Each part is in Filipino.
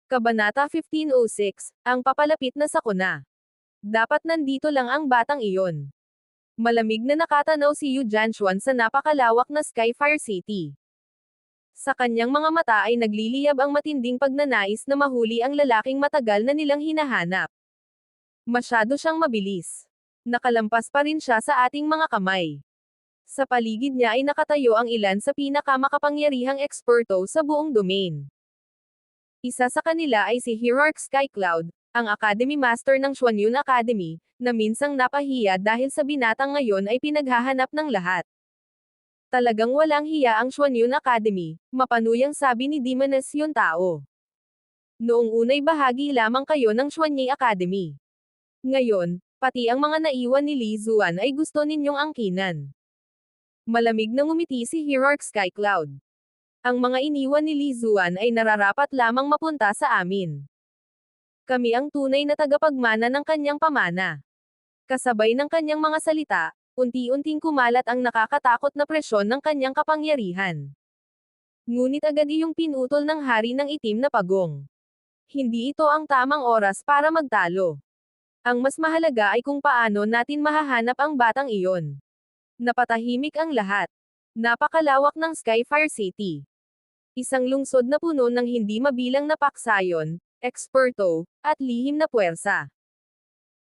Kabanata 1506, ang papalapit na sakuna. Dapat nandito lang ang batang iyon. Malamig na nakatanaw si Yu Jianchuan sa napakalawak na Skyfire City. Sa kanyang mga mata ay nagliliyab ang matinding pagnanais na mahuli ang lalaking matagal na nilang hinahanap. Masyado siyang mabilis. Nakalampas pa rin siya sa ating mga kamay. Sa paligid niya ay nakatayo ang ilan sa pinakamakapangyarihang eksperto sa buong domain. Isa sa kanila ay si Hierarch Skycloud, ang Academy Master ng Xuanyun Academy, na minsang napahiya dahil sa binatang ngayon ay pinaghahanap ng lahat. Talagang walang hiya ang Xuanyun Academy, mapanuyang sabi ni Demoness Yun Tao. Noong unay bahagi lamang kayo ng Xuanyi Academy. Ngayon, pati ang mga naiwan ni Li Zuan ay gusto ninyong angkinan. Malamig na ngumiti si Hierarch Skycloud. Ang mga iniwan ni Li Zuan ay nararapat lamang mapunta sa amin. Kami ang tunay na tagapagmana ng kanyang pamana. Kasabay ng kanyang mga salita, unti-unting kumalat ang nakakatakot na presyon ng kanyang kapangyarihan. Ngunit agad iyong pinutol ng hari ng itim na pagong. Hindi ito ang tamang oras para magtalo. Ang mas mahalaga ay kung paano natin mahahanap ang batang iyon. Napatahimik ang lahat. Napakalawak ng Skyfire City. Isang lungsod na puno ng hindi mabilang na paksayon, eksperto, at lihim na puwersa.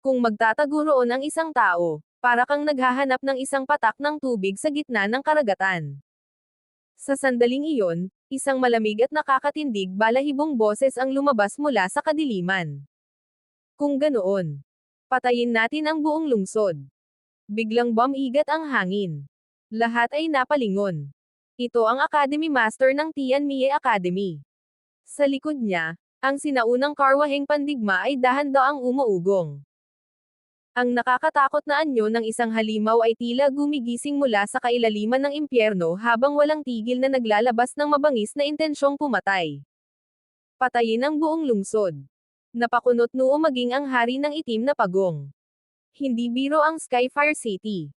Kung magtatago roon ang isang tao, para kang naghahanap ng isang patak ng tubig sa gitna ng karagatan. Sa sandaling iyon, isang malamig at nakakatindig balahibong boses ang lumabas mula sa kadiliman. Kung ganoon, patayin natin ang buong lungsod. Biglang bumigat ang hangin. Lahat ay napalingon. Ito ang Academy Master ng Tianmie Academy. Sa likod niya, ang sinaunang karwaheng pandigma ay dahan-daang umuugong. Ang nakakatakot na anyo ng isang halimaw ay tila gumigising mula sa kailaliman ng impyerno habang walang tigil na naglalabas ng mabangis na intensyong pumatay. Patayin ang buong lungsod. Napakunot noo maging ang hari ng itim na pagong. Hindi biro ang Skyfire City.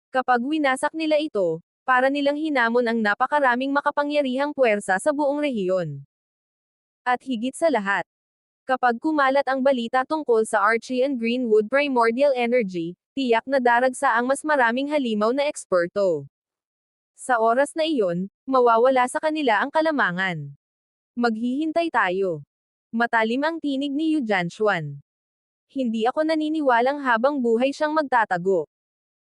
Kapag winasak nila ito, para nilang hinamon ang napakaraming makapangyarihang puwersa sa buong rehiyon. At higit sa lahat, kapag kumalat ang balita tungkol sa Archie and Greenwood Primordial Energy, tiyak na daragsa ang mas maraming halimaw na eksperto. Sa oras na iyon, mawawala sa kanila ang kalamangan. Maghihintay tayo. Matalim ang tinig ni Yu Jianchuan. Hindi ako naniniwalang habang buhay siyang magtatago.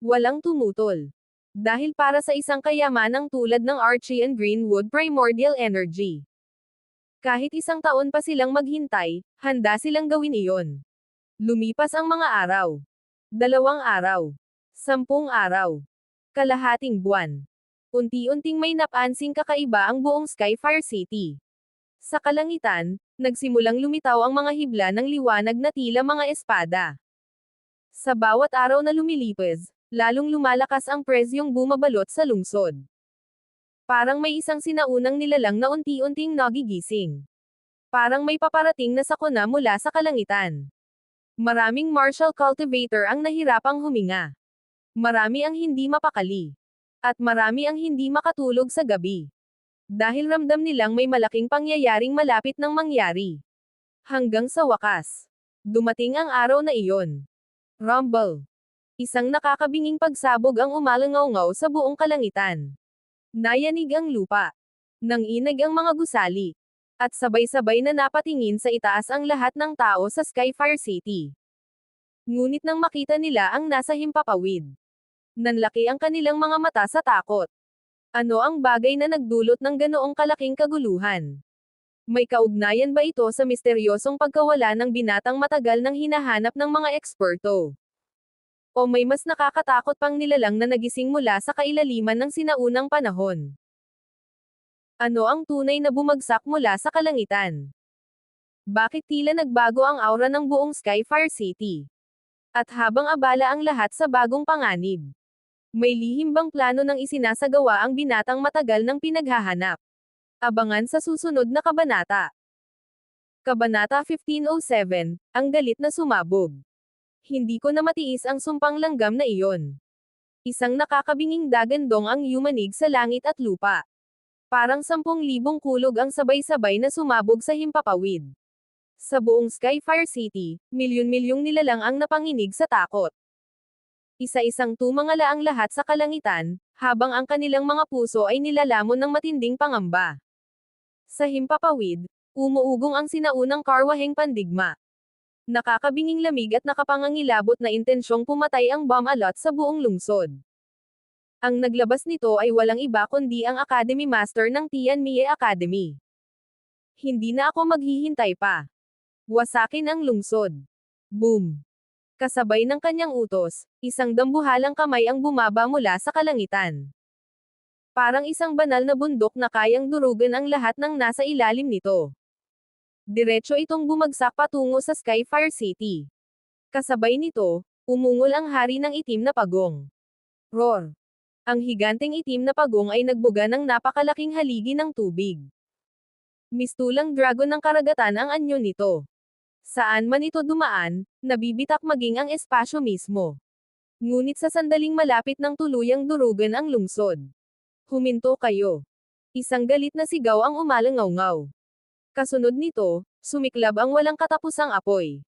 Walang tumutol. Dahil para sa isang kayamanang tulad ng Archie and Greenwood Primordial Energy. Kahit isang taon pa silang maghintay, handa silang gawin iyon. Lumipas ang mga araw. 2 araw. 10 araw. Kalahating buwan. Unti-unting may napansing kakaiba ang buong Skyfire City. Sa kalangitan, nagsimulang lumitaw ang mga hibla ng liwanag na tila mga espada. Sa bawat araw na lumilipas, lalong lumalakas ang presyong bumabalot sa lungsod. Parang may isang sinaunang nilalang na unti-unting nagigising. Parang may paparating na sakuna mula sa kalangitan. Maraming martial cultivator ang nahirapang huminga. Marami ang hindi mapakali. At marami ang hindi makatulog sa gabi. Dahil ramdam nilang may malaking pangyayaring malapit nang mangyari. Hanggang sa wakas, dumating ang araw na iyon. Rumble. Isang nakakabinging pagsabog ang umalangaw-ngaw sa buong kalangitan. Nayanig ang lupa. Nanginig ang mga gusali. At sabay-sabay na napatingin sa itaas ang lahat ng tao sa Skyfire City. Ngunit nang makita nila ang nasa himpapawid, nanlaki ang kanilang mga mata sa takot. Ano ang bagay na nagdulot ng ganoong kalaking kaguluhan? May kaugnayan ba ito sa misteryosong pagkawala ng binatang matagal nang hinahanap ng mga eksperto? O may mas nakakatakot pang nilalang na nagising mula sa kailaliman ng sinaunang panahon? Ano ang tunay na bumagsak mula sa kalangitan? Bakit tila nagbago ang aura ng buong Skyfire City? At habang abala ang lahat sa bagong panganib, may lihim bang plano ng isinasagawa ang binatang matagal ng pinaghahanap? Abangan sa susunod na kabanata. Kabanata 1507, ang galit na sumabog. Hindi ko na matiis ang sumpang langgam na iyon. Isang nakakabinging dagandong ang yumanig sa langit at lupa. Parang 10,000 kulog ang sabay-sabay na sumabog sa himpapawid. Sa buong Skyfire City, milyon-milyong nilalang ang napanginig sa takot. Isa-isang tumangala ang lahat sa kalangitan, habang ang kanilang mga puso ay nilalamon ng matinding pangamba. Sa himpapawid, umuugong ang sinaunang karwaheng pandigma. Nakakabinging lamig at nakapangangilabot na intensyong pumatay ang bomb alot sa buong lungsod. Ang naglabas nito ay walang iba kundi ang Academy Master ng Tianmie Academy. Hindi na ako maghihintay pa. Wasakin ang lungsod. Boom! Kasabay ng kanyang utos, isang dambuhalang kamay ang bumaba mula sa kalangitan. Parang isang banal na bundok na kayang durugan ang lahat ng nasa ilalim nito. Diretso itong bumagsak patungo sa Skyfire City. Kasabay nito, umungol ang hari ng itim na pagong. Roar! Ang higanteng itim na pagong ay nagbuga ng napakalaking haligi ng tubig. Mistulang dragon ng karagatan ang anyo nito. Saan man ito dumaan, nabibitak maging ang espasyo mismo. Ngunit sa sandaling malapit ng tuluyang durugan ang lungsod. Huminto kayo. Isang galit na sigaw ang umalangaw-ngaw. Kasunod nito, sumiklab ang walang katapusang apoy.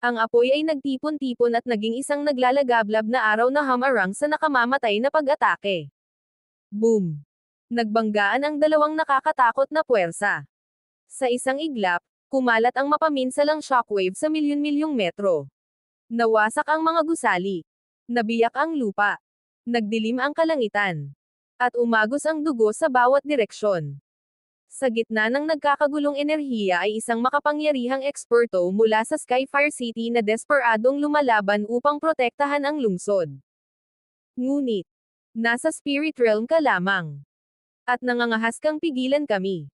Ang apoy ay nagtipon-tipon at naging isang naglalagablab na araw na hamarang sa nakamamatay na pag-atake. Boom! Nagbanggaan ang dalawang nakakatakot na puwersa. Sa isang iglap, kumalat ang mapaminsalang shockwave sa milyon-milyong metro. Nawasak ang mga gusali. Nabiyak ang lupa. Nagdilim ang kalangitan. At umagos ang dugo sa bawat direksyon. Sa gitna ng nagkakagulong enerhiya ay isang makapangyarihang eksperto mula sa Skyfire City na desperadong lumalaban upang protektahan ang lungsod. Ngunit, nasa spirit realm ka lamang. At nangangahas kang pigilan kami.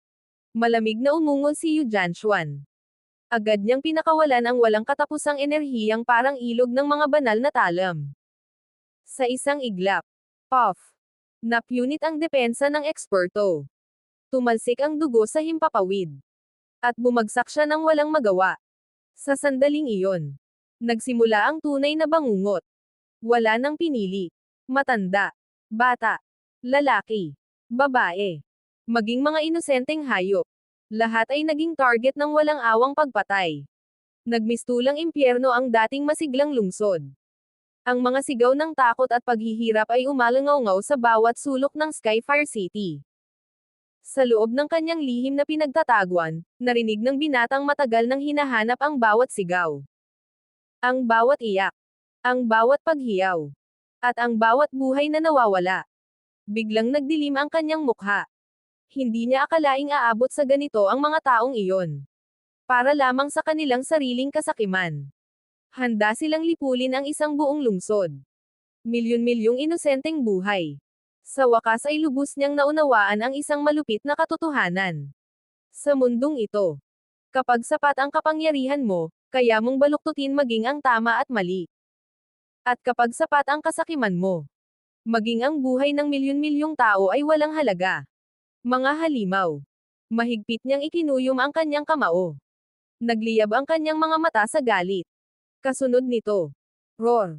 Malamig na umungol si Yu Jianchuan. Agad niyang pinakawalan ang walang katapusang enerhiyang parang ilog ng mga banal na talam. Sa isang iglap, puff, napunit ang depensa ng eksperto. Tumalsik ang dugo sa himpapawid. At bumagsak siya ng walang magawa. Sa sandaling iyon, nagsimula ang tunay na bangungot. Wala nang pinili. Matanda, bata, lalaki, babae, maging mga inosenteng hayop. Lahat ay naging target ng walang awang pagpatay. Nagmistulang impyerno ang dating masiglang lungsod. Ang mga sigaw ng takot at paghihirap ay umalangaw-ngaw sa bawat sulok ng Skyfire City. Sa loob ng kanyang lihim na pinagtataguan, narinig ng binatang matagal nang hinahanap ang bawat sigaw. Ang bawat iyak. Ang bawat paghiyaw. At ang bawat buhay na nawawala. Biglang nagdilim ang kanyang mukha. Hindi niya akalaing aabot sa ganito ang mga taong iyon. Para lamang sa kanilang sariling kasakiman. Handa silang lipulin ang isang buong lungsod. Milyon-milyong inosenteng buhay. Sa wakas ay lubos niyang naunawaan ang isang malupit na katotohanan. Sa mundong ito, kapag sapat ang kapangyarihan mo, kaya mong baluktutin maging ang tama at mali. At kapag sapat ang kasakiman mo, maging ang buhay ng milyon-milyong tao ay walang halaga. Mga halimaw. Mahigpit niyang ikinuyom ang kanyang kamao. Nagliyab ang kanyang mga mata sa galit. Kasunod nito, roar.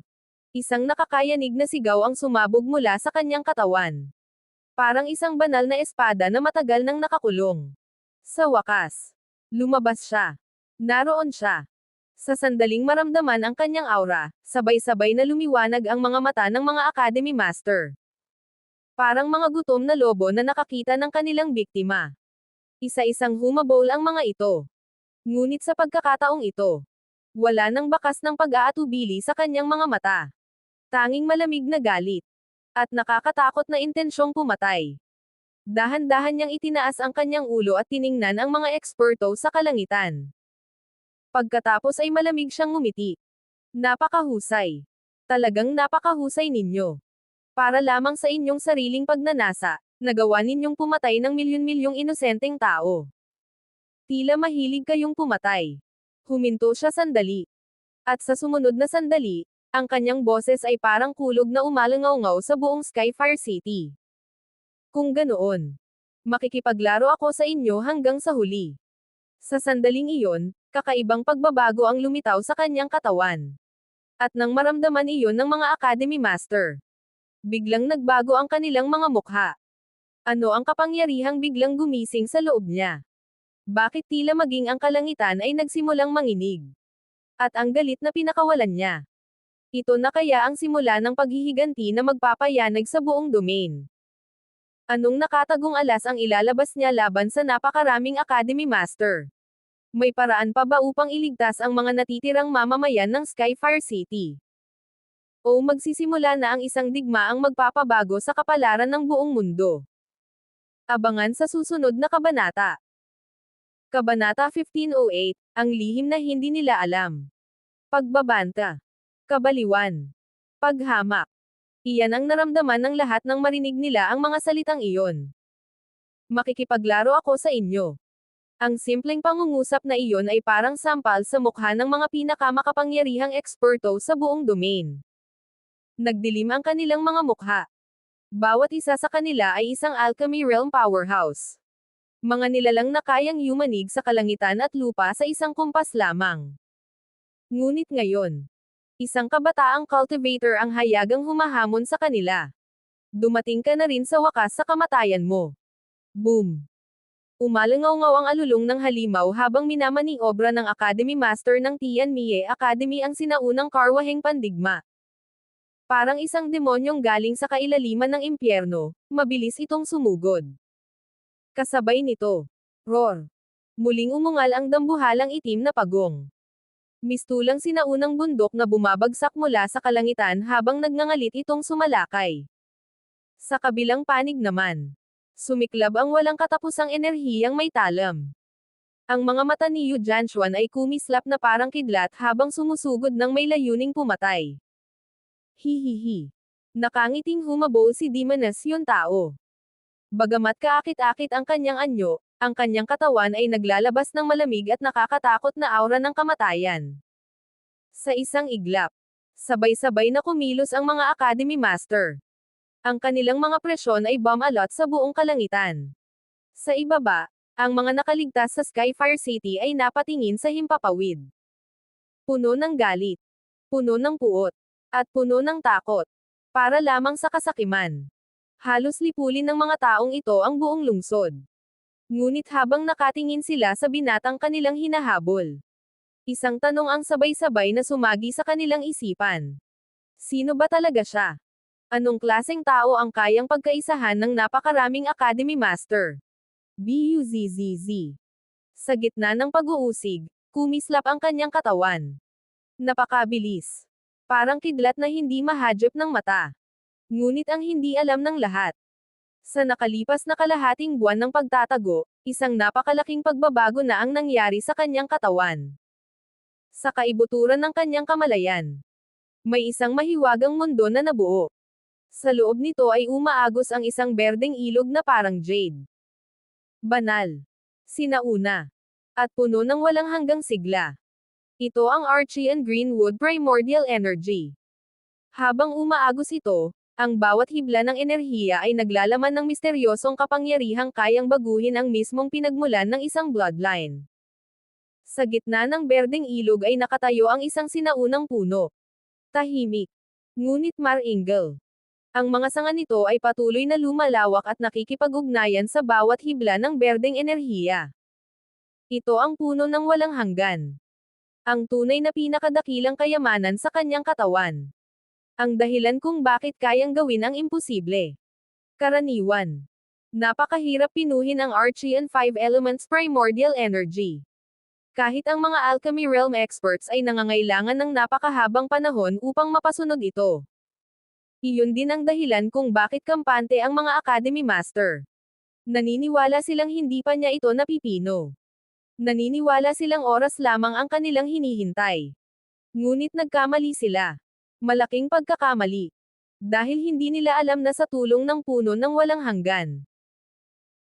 Isang nakakayanig na sigaw ang sumabog mula sa kanyang katawan. Parang isang banal na espada na matagal nang nakakulong. Sa wakas, lumabas siya. Naroon siya. Sa sandaling maramdaman ang kanyang aura, sabay-sabay na lumiwanag ang mga mata ng mga Academy Master. Parang mga gutom na lobo na nakakita ng kanilang biktima. Isa-isang humabol ang mga ito. Ngunit sa pagkakataong ito, wala nang bakas ng pag-aatubili sa kanyang mga mata. Tanging malamig na galit. At nakakatakot na intensyong pumatay. Dahan-dahan niyang itinaas ang kanyang ulo at tiningnan ang mga eksperto sa kalangitan. Pagkatapos ay malamig siyang ngumiti. Napakahusay. Talagang napakahusay ninyo. Para lamang sa inyong sariling pagnanasa, nagawa ninyong pumatay ng milyon-milyong inosenteng tao. Tila mahilig kayong pumatay. Huminto siya sandali. At sa sumunod na sandali, ang kanyang boses ay parang kulog na umalangaw-ngaw sa buong Skyfire City. Kung ganoon, makikipaglaro ako sa inyo hanggang sa huli. Sa sandaling iyon, kakaibang pagbabago ang lumitaw sa kanyang katawan. At nang maramdaman iyon ng mga Academy Master, biglang nagbago ang kanilang mga mukha. Ano ang kapangyarihang biglang gumising sa loob niya? Bakit tila maging ang kalangitan ay nagsimulang manginig? At ang galit na pinakawalan niya. Ito na kaya ang simula ng paghihiganti na magpapayanag sa buong domain. Anong nakatagong alas ang ilalabas niya laban sa napakaraming Academy Master? May paraan pa ba upang iligtas ang mga natitirang mamamayan ng Skyfire City? O magsisimula na ang isang digmaang magpapabago sa kapalaran ng buong mundo? Abangan sa susunod na kabanata. Kabanata 1508, ang lihim na hindi nila alam. Pagbabanta. Kabaliwan. Paghamak. Iyan ang naramdaman ng lahat nang marinig nila ang mga salitang iyon. Makikipaglaro ako sa inyo. Ang simpleng pangungusap na iyon ay parang sampal sa mukha ng mga pinakamakapangyarihang eksperto sa buong domain. Nagdilim ang kanilang mga mukha. Bawat isa sa kanila ay isang alchemy realm powerhouse. Mga nilalang na kayang yumanig sa kalangitan at lupa sa isang kumpas lamang. Ngunit ngayon, isang kabataang cultivator ang hayagang humahamon sa kanila. Dumating ka na rin sa wakas sa kamatayan mo. Boom! Umalangaw-ngaw ang alulong ng halimaw habang minamaniobra ng Academy Master ng Tianmie Academy ang sinaunang karwaheng pandigma. Parang isang demonyong galing sa kailaliman ng impyerno, mabilis itong sumugod. Kasabay nito, roar! Muling umungal ang dambuhalang itim na pagong. Mistulang sinaunang bundok na bumabagsak mula sa kalangitan habang nagngangalit itong sumalakay. Sa kabilang panig naman, sumiklab ang walang katapusang enerhiyang may talam. Ang mga mata ni Yu Jianchuan ay kumislap na parang kidlat habang sumusugod ng may layuning pumatay. Hihihi. Nakangiting humabol si Demoness Yuntao. Bagamat kaakit-akit ang kanyang anyo, ang kanyang katawan ay naglalabas ng malamig at nakakatakot na aura ng kamatayan. Sa isang iglap, sabay-sabay na kumilos ang mga Academy Master. Ang kanilang mga presyon ay bomb-alot sa buong kalangitan. Sa ibaba, ang mga nakaligtas sa Skyfire City ay napatingin sa himpapawid. Puno ng galit, puno ng puot, at puno ng takot. Para lamang sa kasakiman. Halos lipulin ng mga taong ito ang buong lungsod. Ngunit habang nakatingin sila sa binatang kanilang hinahabol, isang tanong ang sabay-sabay na sumagi sa kanilang isipan. Sino ba talaga siya? Anong klaseng tao ang kayang pagkaisahan ng napakaraming Academy Master? Buzzz. Sa gitna ng pag-uusig, kumislap ang kanyang katawan. Napakabilis. Parang kidlat na hindi mahadyop ng mata. Ngunit ang hindi alam ng lahat. Sa nakalipas na kalahating buwan ng pagtatago, isang napakalaking pagbabago na ang nangyari sa kanyang katawan. Sa kaibuturan ng kanyang kamalayan, may isang mahiwagang mundo na nabuo. Sa loob nito ay umaagos ang isang berdeng ilog na parang jade. Banal, sinauna, at puno ng walang hanggang sigla. Ito ang Archean Greenwood Primordial Energy. Habang umaagos ito, ang bawat hibla ng enerhiya ay naglalaman ng misteryosong kapangyarihang kayang baguhin ang mismong pinagmulan ng isang bloodline. Sa gitna ng berdeng ilog ay nakatayo ang isang sinaunang puno. Tahimik. Ngunit maringal. Ang mga sanga nito ay patuloy na lumalawak at nakikipag-ugnayan sa bawat hibla ng berdeng enerhiya. Ito ang puno ng walang hanggan. Ang tunay na pinakadakilang kayamanan sa kanyang katawan. Ang dahilan kung bakit kayang gawin ang imposible. Karaniwan. Napakahirap pinuhin ang Archean 5 Elements Primordial Energy. Kahit ang mga Alchemy Realm experts ay nangangailangan ng napakahabang panahon upang mapasunod ito. Iyon din ang dahilan kung bakit kampante ang mga Academy Master. Naniniwala silang hindi pa niya ito napipino. Naniniwala silang oras lamang ang kanilang hinihintay. Ngunit nagkamali sila. Malaking pagkakamali. Dahil hindi nila alam na sa tulong ng puno ng walang hanggan.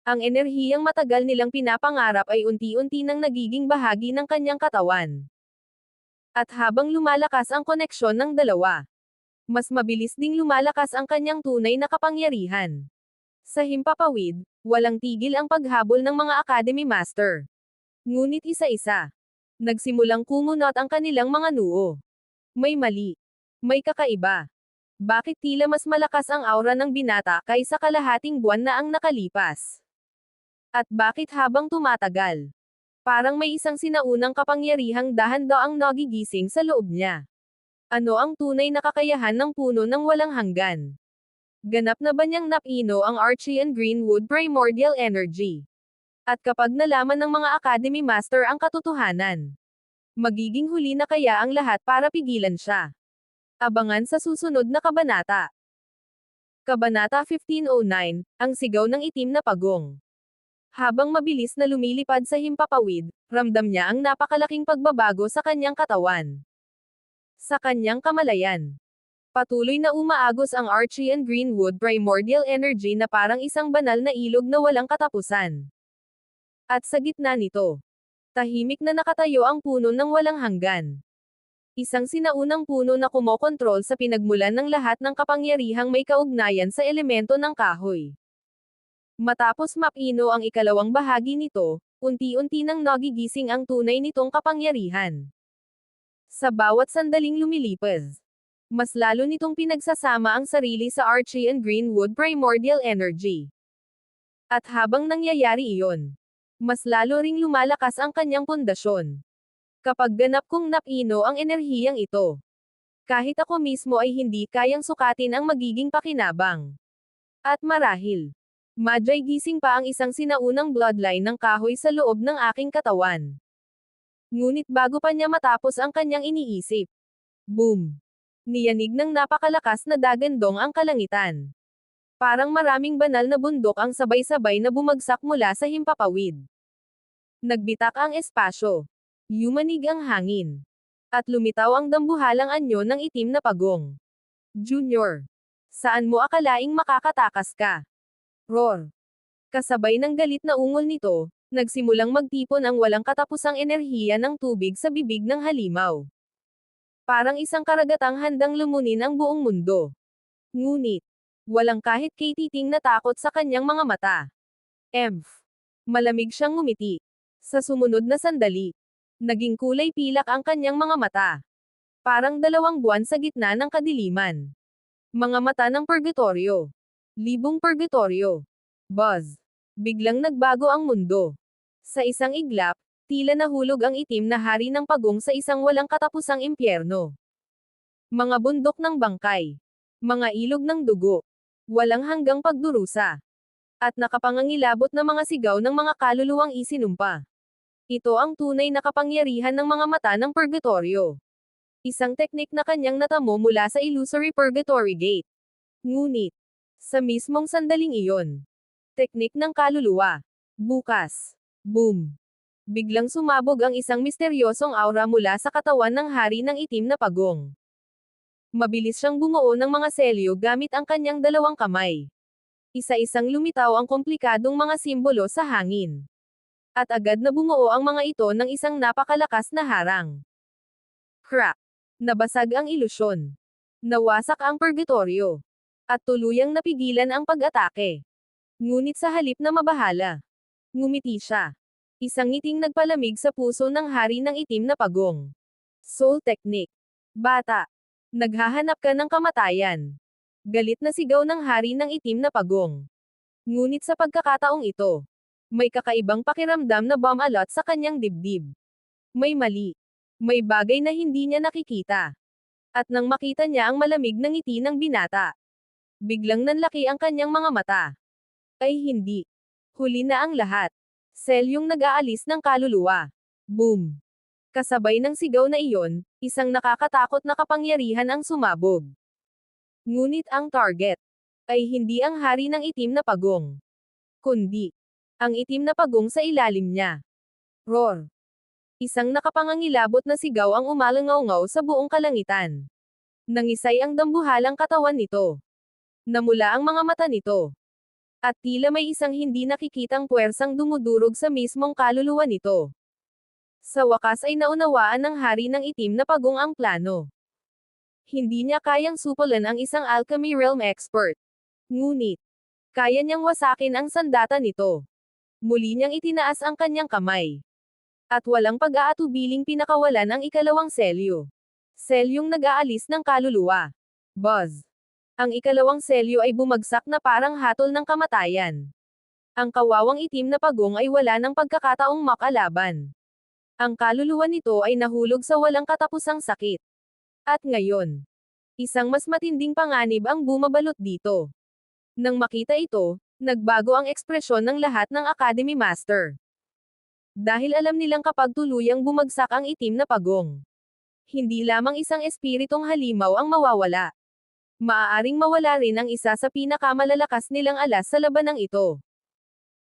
Ang enerhiyang matagal nilang pinapangarap ay unti-unti nang nagiging bahagi ng kanyang katawan. At habang lumalakas ang koneksyon ng dalawa, mas mabilis ding lumalakas ang kanyang tunay na kapangyarihan. Sa himpapawid, walang tigil ang paghabol ng mga Academy Master. Ngunit isa-isa, nagsimulang kumunot ang kanilang mga noo. May mali. May kakaiba. Bakit tila mas malakas ang aura ng binata kaysa kalahating buwan na ang nakalipas? At bakit habang tumatagal, Parang may isang sinaunang kapangyarihang dahan-daang nagigising sa loob niya. Ano ang tunay na kakayahan ng puno ng walang hanggan? Ganap na ba niyang napino ang Archean Greenwood Primordial Energy? At kapag nalaman ng mga Academy Master ang katotohanan, magiging huli na kaya ang lahat para pigilan siya? Abangan sa susunod na kabanata. Kabanata 1509, ang sigaw ng itim na pagong. Habang mabilis na lumilipad sa himpapawid, ramdam niya ang napakalaking pagbabago sa kanyang katawan. Sa kanyang kamalayan, patuloy na umaagos ang Archean Greenwood Primordial Energy na parang isang banal na ilog na walang katapusan. At sa gitna nito, tahimik na nakatayo ang puno ng walang hanggan. Isang sinaunang puno na kumokontrol sa pinagmulan ng lahat ng kapangyarihang may kaugnayan sa elemento ng kahoy. Matapos mapino ang ikalawang bahagi nito, unti-unti nang nagigising ang tunay nitong kapangyarihan. Sa bawat sandaling lumilipas, mas lalo nitong pinagsasama ang sarili sa Archean Greenwood Primordial Energy. At habang nangyayari iyon, mas lalo ring lumalakas ang kanyang pundasyon. Kapag ganap kong napino ang enerhiyang ito, kahit ako mismo ay hindi kayang sukatin ang magiging pakinabang. At marahil, madyay gising pa ang isang sinaunang bloodline ng kahoy sa loob ng aking katawan. Ngunit bago pa niya matapos ang kanyang iniisip, boom! Niyanig ng napakalakas na dagandong ang kalangitan. Parang maraming banal na bundok ang sabay-sabay na bumagsak mula sa himpapawid. Nagbitak ang espasyo. Yumanig ang hangin. At lumitaw ang dambuhalang anyo ng itim na pagong. Junior, saan mo akalaing makakatakas ka? Roar. Kasabay ng galit na ungol nito, nagsimulang magtipon ang walang katapusang enerhiya ng tubig sa bibig ng halimaw. Parang isang karagatang handang lumunin ang buong mundo. Ngunit, walang kahit katiting na takot sa kanyang mga mata. Malamig siyang ngumiti. Sa sumunod na sandali, naging kulay pilak ang kanyang mga mata. Parang 2 buwan sa gitna ng kadiliman. Mga mata ng purgatorio. Libong purgatorio. Buzz. Biglang nagbago ang mundo. Sa isang iglap, tila nahulog ang itim na hari ng pagong sa isang walang katapusang impyerno. Mga bundok ng bangkay. Mga ilog ng dugo. Walang hanggang pagdurusa. At nakapangangilabot na mga sigaw ng mga kaluluwang isinumpa. Ito ang tunay na kapangyarihan ng mga mata ng purgatorio. Isang teknik na kanyang natamo mula sa illusory purgatory gate. Ngunit, sa mismong sandaling iyon, teknik ng kaluluwa. Bukas. Boom. Biglang sumabog ang isang misteryosong aura mula sa katawan ng hari ng itim na pagong. Mabilis siyang bumuo ng mga selyo gamit ang kanyang 2 kamay. Isa-isang lumitaw ang komplikadong mga simbolo sa hangin. At agad na bumuo ang mga ito ng isang napakalakas na harang. Crack! Nabasag ang ilusyon. Nawasak ang purgatorio. At tuluyang napigilan ang pag-atake. Ngunit sa halip na mabahala, ngumiti siya. Isang ngiting nagpalamig sa puso ng hari ng itim na pagong. Soul Technique. Bata. Naghahanap ka ng kamatayan. Galit na sigaw ng hari ng itim na pagong. Ngunit sa pagkakataong ito, may kakaibang pakiramdam na bumalot sa kanyang dibdib. May mali. May bagay na hindi niya nakikita. At nang makita niya ang malamig na ngiti ng binata, biglang nanlaki ang kanyang mga mata. Ay hindi. Huli na ang lahat. Selyong nag-aalis ng kaluluwa. Boom! Kasabay ng sigaw na iyon, isang nakakatakot na kapangyarihan ang sumabog. Ngunit ang target ay hindi ang hari ng itim na pagong, kundi ang itim na pagong sa ilalim niya. Roar! Isang nakapangangilabot na sigaw ang umalangaw-ngaw sa buong kalangitan. Nangisay ang dambuhalang katawan nito. Namula ang mga mata nito. At tila may isang hindi nakikitang puwersang dumudurog sa mismong kaluluwa nito. Sa wakas ay naunawaan ng hari ng itim na pagong ang plano. Hindi niya kayang supulan ang isang alchemy realm expert. Ngunit, kaya niyang wasakin ang sandata nito. Muli niyang itinaas ang kanyang kamay. At walang pag-aatubiling pinakawalan ang ikalawang selyo. Selyong nag-aalis ng kaluluwa. Buzz! Ang ikalawang selyo ay bumagsak na parang hatol ng kamatayan. Ang kawawang itim na pagong ay wala ng pagkakataong makalaban. Ang kaluluwa nito ay nahulog sa walang katapusang sakit. At ngayon, isang mas matinding panganib ang bumabalot dito. Nang makita ito, nagbago ang ekspresyon ng lahat ng Academy Master. Dahil alam nilang kapag tuluyang bumagsak ang itim na pagong, hindi lamang isang espiritong halimaw ang mawawala. Maaaring mawala rin ang isa sa pinakamalalakas nilang alas sa labanang ito.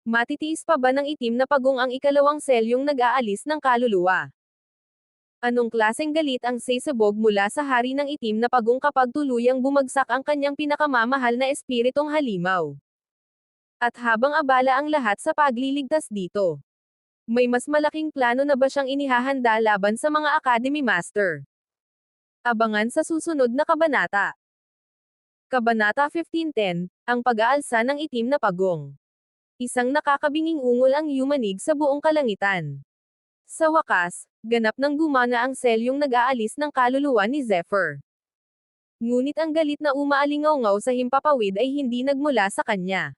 Matitiis pa ba ng itim na pagong ang ikalawang selyong nag-aalis ng kaluluwa? Anong klaseng galit ang sesabog mula sa hari ng itim na pagong kapag tuluyang bumagsak ang kanyang pinakamamahal na espiritong halimaw? At habang abala ang lahat sa pagliligtas dito, may mas malaking plano na ba siyang inihahanda laban sa mga Academy Master? Abangan sa susunod na kabanata. Kabanata 1510, ang pag-aalsa ng itim na pagong. Isang nakakabinging ungol ang yumanig sa buong kalangitan. Sa wakas, ganap nang gumana ang selyong nag-aalis ng kaluluwa ni Zephyr. Ngunit ang galit na umaalingaw-ngaw sa himpapawid ay hindi nagmula sa kanya,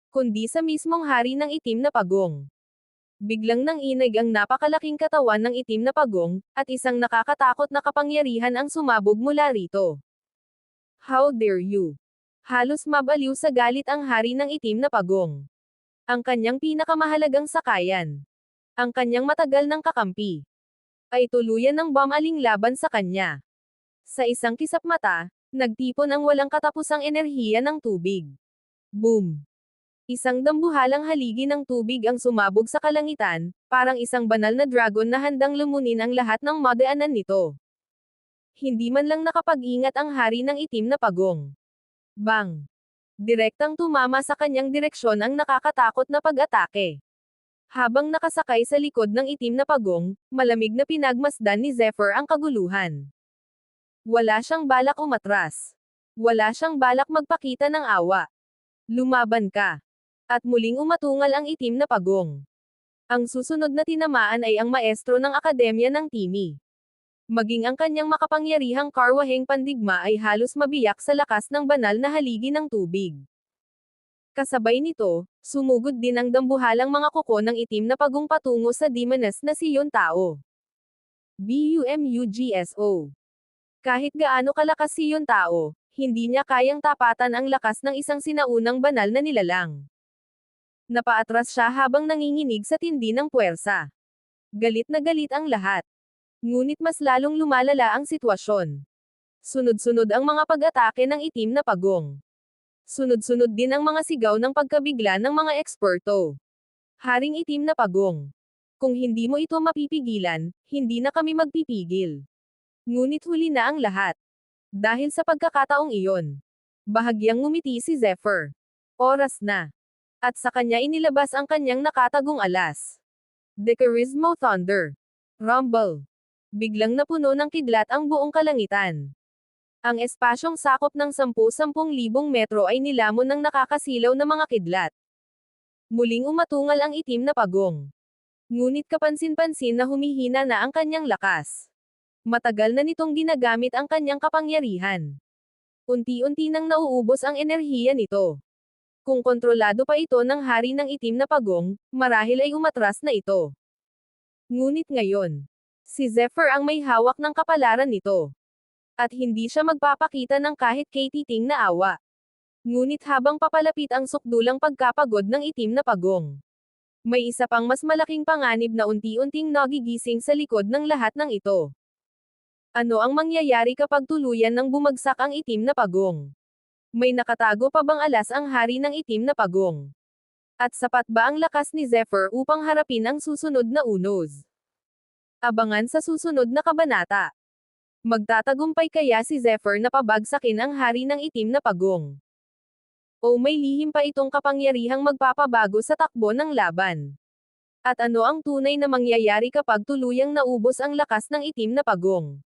kundi sa mismong hari ng itim na pagong. Biglang nanginig ang napakalaking katawan ng itim na pagong, at isang nakakatakot na kapangyarihan ang sumabog mula rito. How dare you! Halos mabaliw sa galit ang hari ng itim na pagong. Ang kanyang pinakamahalagang sakayan, ang kanyang matagal ng kakampi, ay tuluyan ng bumaling laban sa kanya. Sa isang kisap mata, nagtipon ang walang katapusang enerhiya ng tubig. Boom! Isang dambuhalang haligi ng tubig ang sumabog sa kalangitan, parang isang banal na dragon na handang lumunin ang lahat ng madaanan nito. Hindi man lang nakapag-ingat ang hari ng itim na pagong. Bang! Direktang tumama sa kanyang direksyon ang nakakatakot na pag-atake. Habang nakasakay sa likod ng itim na pagong, malamig na pinagmasdan ni Zephyr ang kaguluhan. Wala siyang balak umatras. Wala siyang balak magpakita ng awa. Lumaban ka. At muling umatungal ang itim na pagong. Ang susunod na tinamaan ay ang maestro ng akademya ng Timi. Maging ang kanyang makapangyarihang karwaheng pandigma ay halos mabiyak sa lakas ng banal na haligi ng tubig. Kasabay nito, sumugod din ang dambuhalang mga kuko ng itim na pagong patungo sa demoness na si Yuntao. BUMUGSO. Kahit gaano kalakas si Yuntao, hindi niya kayang tapatan ang lakas ng isang sinaunang banal na nilalang. Napaatras siya habang nanginginig sa tindi ng puwersa. Galit na galit ang lahat. Ngunit mas lalong lumalala ang sitwasyon. Sunod-sunod ang mga pag-atake ng itim na pagong. Sunod-sunod din ang mga sigaw ng pagkabigla ng mga eksperto. Haring itim na pagong. Kung hindi mo ito mapipigilan, hindi na kami magpipigil. Ngunit huli na ang lahat. Dahil sa pagkakataong iyon, bahagyang ngumiti si Zephyr. Oras na. At sa kanya inilabas ang kanyang nakatagong alas. The Charisma Thunder. Rumble. Biglang napuno ng kidlat ang buong kalangitan. Ang espasyong sakop ng 10,000 metro ay nilamon ng nakakasilaw na mga kidlat. Muling umatungal ang itim na pagong. Ngunit kapansin-pansin na humihina na ang kanyang lakas. Matagal na nitong ginagamit ang kanyang kapangyarihan. Unti-unti nang nauubos ang enerhiya nito. Kung kontrolado pa ito ng hari ng itim na pagong, marahil ay umatras na ito. Ngunit ngayon, si Zephyr ang may hawak ng kapalaran nito. At hindi siya magpapakita ng kahit katiting na awa. Ngunit habang papalapit ang sukdulang pagkapagod ng itim na pagong, may isa pang mas malaking panganib na unti-unting nagigising sa likod ng lahat ng ito. Ano ang mangyayari kapag tuluyan ng bumagsak ang itim na pagong? May nakatago pa bang alas ang hari ng itim na pagong? At sapat ba ang lakas ni Zephyr upang harapin ang susunod na unos? Abangan sa susunod na kabanata. Magtatagumpay kaya si Zephyr na pabagsakin ang hari ng itim na pagong? O may lihim pa itong kapangyarihang magpapabago sa takbo ng laban? At ano ang tunay na mangyayari kapag tuluyang naubos ang lakas ng itim na pagong?